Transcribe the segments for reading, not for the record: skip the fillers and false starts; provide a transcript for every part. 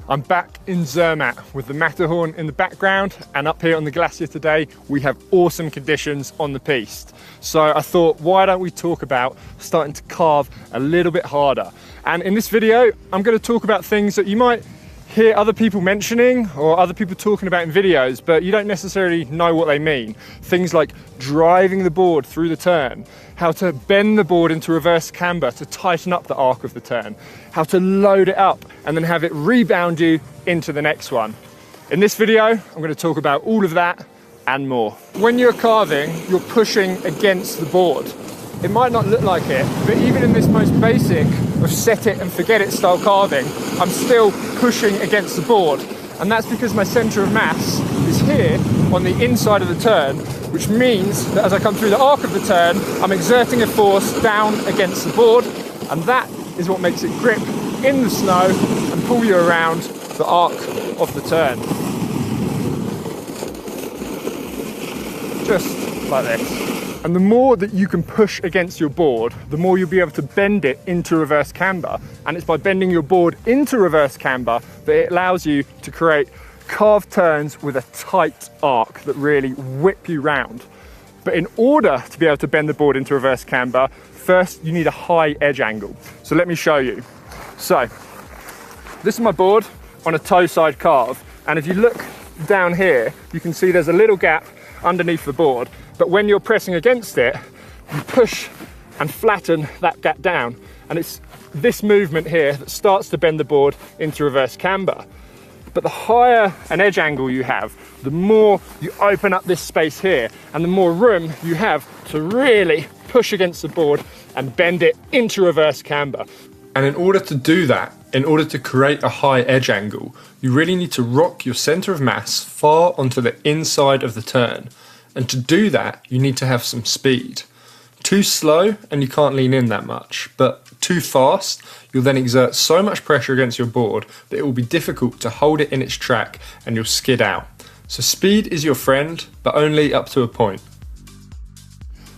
I'm back in Zermatt with the Matterhorn in the background, and up here on the glacier today we have awesome conditions on the piste. So I thought, why don't we talk about starting to carve a little bit harder? And in this video I'm going to talk about things that you might hear other people mentioning or other people talking about in videos, but you don't necessarily know what they mean. Things like driving the board through the turn, how to bend the board into reverse camber to tighten up the arc of the turn, how to load it up and then have it rebound you into the next one. In this video, I'm going to talk about all of that and more. When you're carving, you're pushing against the board. It might not look like it, but even in this most basic of set it and forget it style carving, I'm still pushing against the board. And that's because my center of mass is here on the inside of the turn, which means that as I come through the arc of the turn, I'm exerting a force down against the board, and that is what makes it grip in the snow and pull you around the arc of the turn. Just like this. And the more that you can push against your board, the more you'll be able to bend it into reverse camber. And it's by bending your board into reverse camber that it allows you to create carved turns with a tight arc that really whip you round. But in order to be able to bend the board into reverse camber, first you need a high edge angle. So let me show you. So this is my board on a toe side carve. And if you look down here, you can see there's a little gap underneath the board. But when you're pressing against it, you push and flatten that gap down. And it's this movement here that starts to bend the board into reverse camber. But the higher an edge angle you have, the more you open up this space here and the more room you have to really push against the board and bend it into reverse camber. And in order to do that, in order to create a high edge angle, you really need to rock your center of mass far onto the inside of the turn. And to do that, you need to have some speed. Too slow and you can't lean in that much, but too fast, you'll then exert so much pressure against your board that it will be difficult to hold it in its track and you'll skid out. So speed is your friend, but only up to a point.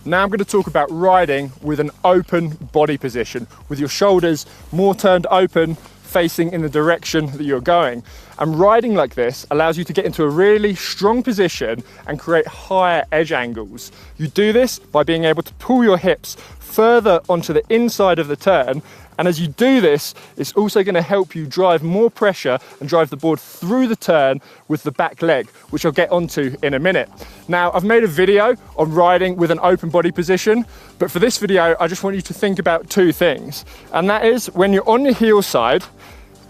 Now I'm going to talk about riding with an open body position, with your shoulders more turned open, facing in the direction that you're going. And riding like this allows you to get into a really strong position and create higher edge angles. You do this by being able to pull your hips further onto the inside of the turn, and as you do this, it's also going to help you drive more pressure and drive the board through the turn with the back leg, which I'll get onto in a minute. Now, I've made a video on riding with an open body position, but for this video, I just want you to think about two things. And that is, when you're on your heel side,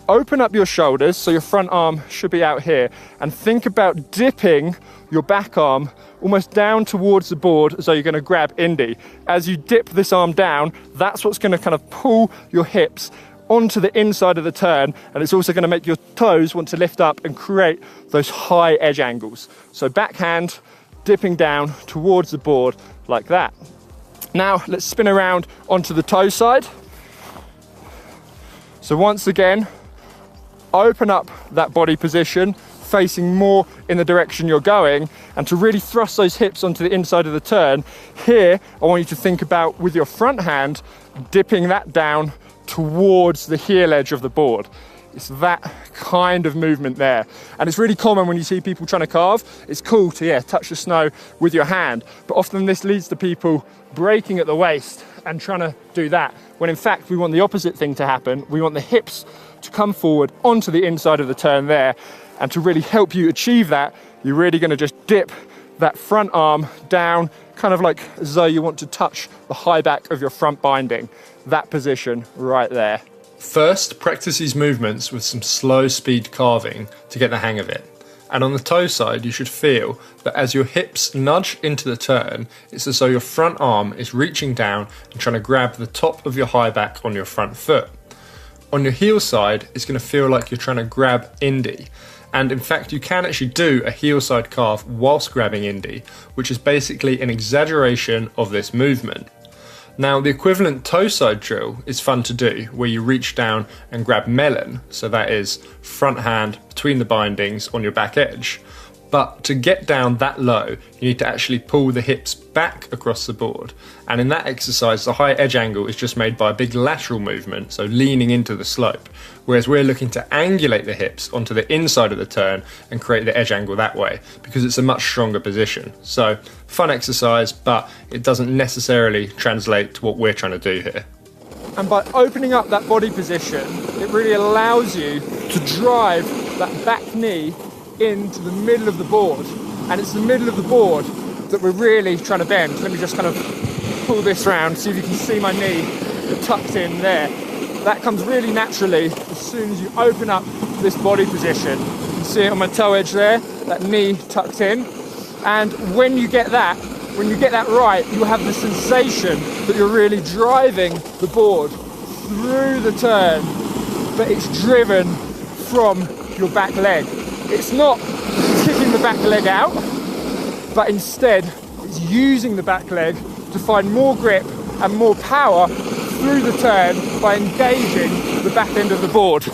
open up your shoulders, so your front arm should be out here, and think about dipping your back arm almost down towards the board as though you're going to grab Indy. As you dip this arm down, that's what's going to kind of pull your hips onto the inside of the turn, and it's also going to make your toes want to lift up and create those high edge angles. So backhand, dipping down towards the board like that. Now let's spin around onto the toe side. So once again, open up that body position, facing more in the direction you're going, and to really thrust those hips onto the inside of the turn. Here, I want you to think about, with your front hand, dipping that down towards the heel edge of the board. It's that kind of movement there. And it's really common when you see people trying to carve. It's cool to, touch the snow with your hand, but often this leads to people breaking at the waist and trying to do that, when in fact we want the opposite thing to happen. We want the hips to come forward onto the inside of the turn there, and to really help you achieve that, you're really going to just dip that front arm down, kind of like as though you want to touch the high back of your front binding. That position right there. First, practice these movements with some slow speed carving to get the hang of it. And on the toe side, you should feel that as your hips nudge into the turn, it's as though your front arm is reaching down and trying to grab the top of your high back on your front foot. On your heel side, it's going to feel like you're trying to grab Indy. And in fact, you can actually do a heel side carve whilst grabbing Indy, which is basically an exaggeration of this movement. Now, the equivalent toe side drill is fun to do, where you reach down and grab melon, so that is front hand between the bindings on your back edge. But to get down that low, you need to actually pull the hips back across the board. And in that exercise, the high edge angle is just made by a big lateral movement, so leaning into the slope. Whereas we're looking to angulate the hips onto the inside of the turn and create the edge angle that way, because it's a much stronger position. So, fun exercise, but it doesn't necessarily translate to what we're trying to do here. And by opening up that body position, it really allows you to drive that back knee into the middle of the board. And it's the middle of the board that we're really trying to bend. Let me just kind of pull this round, see if you can see my knee tucked in there. That comes really naturally as soon as you open up this body position. You can see it on my toe edge there, that knee tucked in. And when you get that right, you have the sensation that you're really driving the board through the turn, but it's driven from your back leg. It's not kicking the back leg out, but instead it's using the back leg to find more grip and more power through the turn by engaging the back end of the board.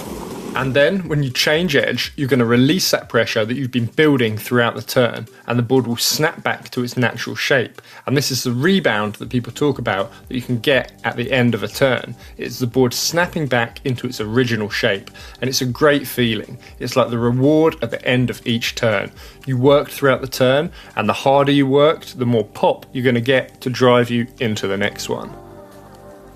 And then, when you change edge, you're going to release that pressure that you've been building throughout the turn, and the board will snap back to its natural shape. And this is the rebound that people talk about that you can get at the end of a turn. It's the board snapping back into its original shape, and it's a great feeling. It's like the reward at the end of each turn. You worked throughout the turn, and the harder you worked, the more pop you're going to get to drive you into the next one.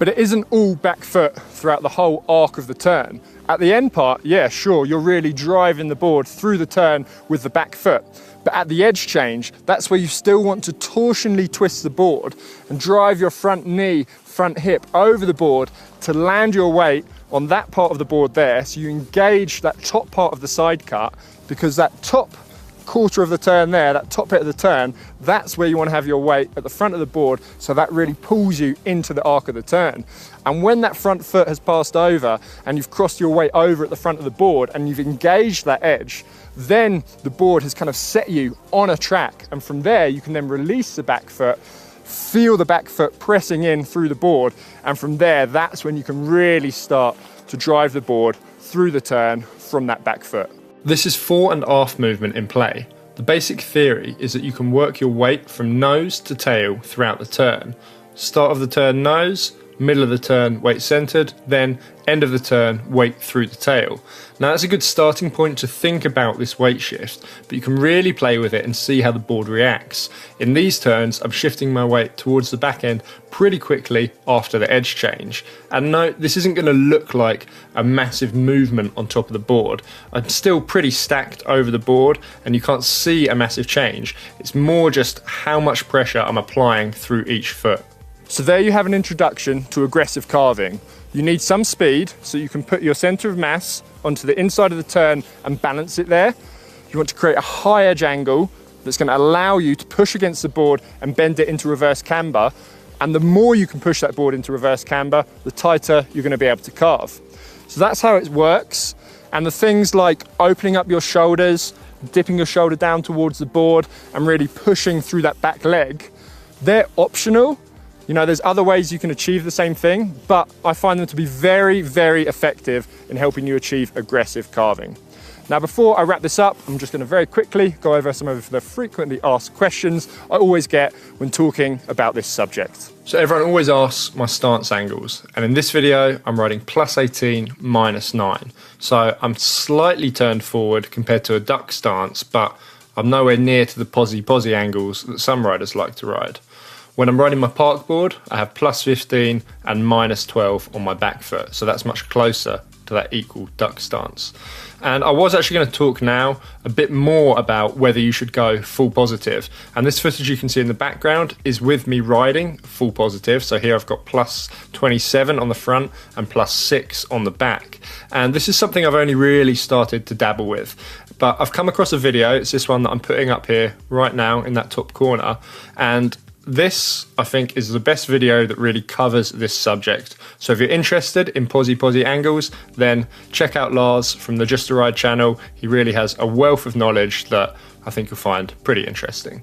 But it isn't all back foot throughout the whole arc of the turn. At the end part, yeah, sure, you're really driving the board through the turn with the back foot. But at the edge change, that's where you still want to torsionally twist the board and drive your front knee, front hip over the board to land your weight on that part of the board there. So you engage that top part of the side cut, because that top quarter of the turn there, that top bit of the turn, that's where you want to have your weight at the front of the board, so that really pulls you into the arc of the turn. And when that front foot has passed over and you've crossed your weight over at the front of the board and you've engaged that edge, then the board has kind of set you on a track, and from there you can then release the back foot, feel the back foot pressing in through the board, and from there that's when you can really start to drive the board through the turn from that back foot. This is fore and aft movement in play. The basic theory is that you can work your weight from nose to tail throughout the turn. Start of the turn nose, middle of the turn weight centered, then end of the turn weight through the tail. Now that's a good starting point to think about this weight shift, but you can really play with it and see how the board reacts. In these turns, I'm shifting my weight towards the back end pretty quickly after the edge change. And no, this isn't going to look like a massive movement on top of the board. I'm still pretty stacked over the board and you can't see a massive change. It's more just how much pressure I'm applying through each foot. So there you have an introduction to aggressive carving. You need some speed so you can put your center of mass onto the inside of the turn and balance it there. You want to create a high edge angle that's going to allow you to push against the board and bend it into reverse camber. And the more you can push that board into reverse camber, the tighter you're going to be able to carve. So that's how it works. And the things like opening up your shoulders, dipping your shoulder down towards the board and really pushing through that back leg, they're optional. You know, there's other ways you can achieve the same thing, but I find them to be very, very effective in helping you achieve aggressive carving. Now, before I wrap this up, I'm just going to very quickly go over some of the frequently asked questions I always get when talking about this subject. So everyone always asks my stance angles, and in this video, I'm riding +18, -9. So I'm slightly turned forward compared to a duck stance, but I'm nowhere near to the posy angles that some riders like to ride. When I'm riding my park board, I have +15 and -12 on my back foot, so that's much closer to that equal duck stance. And I was actually going to talk now a bit more about whether you should go full positive. And this footage you can see in the background is with me riding full positive. So here I've got +27 on the front and +6 on the back. And this is something I've only really started to dabble with. But I've come across a video, it's this one that I'm putting up here right now in that top corner. And this, I think, is the best video that really covers this subject. So if you're interested in posy angles, then check out Lars from the Just a Ride channel. He really has a wealth of knowledge that I think you'll find pretty interesting.